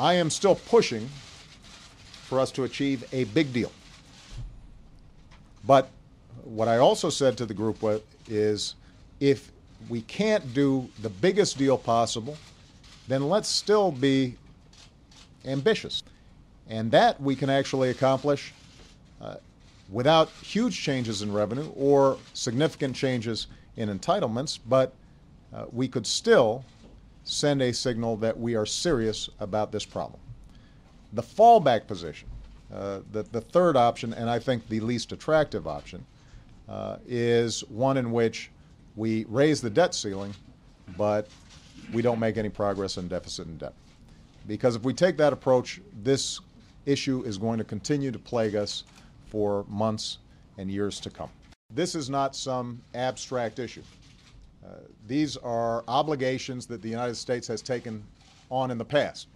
I am still pushing for us to achieve a big deal. But what I also said to the group is, if we can't do the biggest deal possible, then let's still be ambitious. And that we can actually accomplish without huge changes in revenue or significant changes in entitlements, but we could still send a signal that we are serious about this problem. The fallback position, the third option, and I think the least attractive option, is one in which we raise the debt ceiling, but we don't make any progress on deficit and debt. Because if we take that approach, this issue is going to continue to plague us for months and years to come. This is not some abstract issue. These are obligations that the United States has taken on in the past.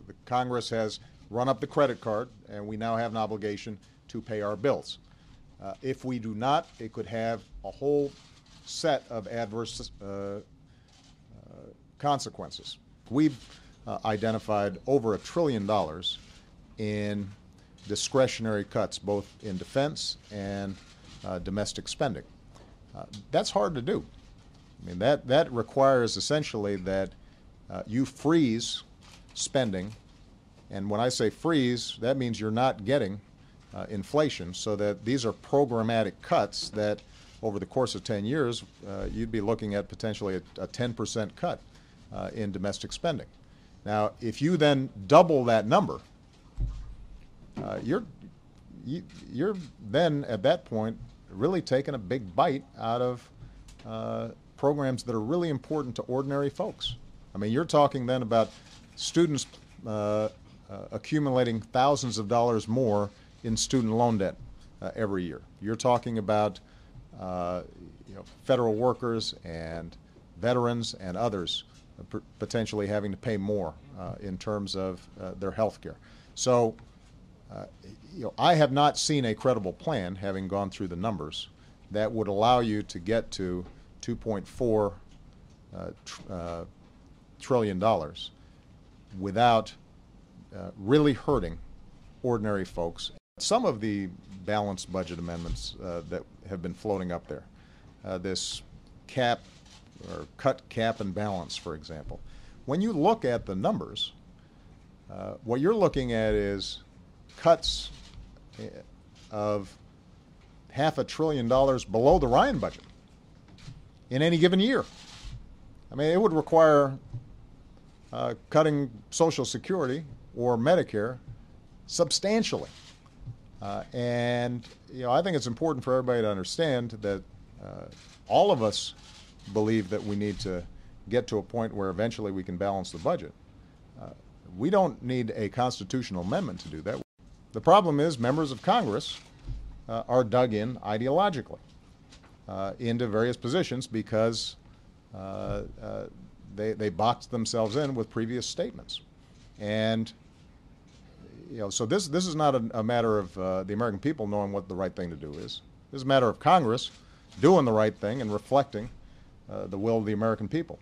The Congress has run up the credit card, and we now have an obligation to pay our bills. If we do not, it could have a whole set of adverse consequences. We've identified over $1 trillion in discretionary cuts, both in defense and domestic spending. That's hard to do. I mean, that requires essentially that you freeze spending, and when I say freeze, that means you're not getting inflation, so that these are programmatic cuts that over the course of 10 years, you'd be looking at potentially a 10% cut in domestic spending. Now, if you then double that number, you're then at that point really taking a big bite out of programs that are really important to ordinary folks. I mean, you're talking then about students accumulating thousands of dollars more in student loan debt every year. You're talking about federal workers and veterans and others potentially having to pay more in terms of their health care. So, I have not seen a credible plan, having gone through the numbers, that would allow you to get to $2.4 trillion without really hurting ordinary folks. Some of the balanced budget amendments that have been floating up there, this cap or cut, cap, and balance, for example, when you look at the numbers, what you're looking at is cuts of $500 billion below the Ryan budget in any given year. I mean, it would require cutting Social Security or Medicare substantially. And I think it's important for everybody to understand that all of us believe that we need to get to a point where eventually we can balance the budget. We don't need a constitutional amendment to do that. The problem is members of Congress are dug in ideologically into various positions because they boxed themselves in with previous statements. And so this is not a matter of the American people knowing what the right thing to do is. This is a matter of Congress doing the right thing and reflecting the will of the American people.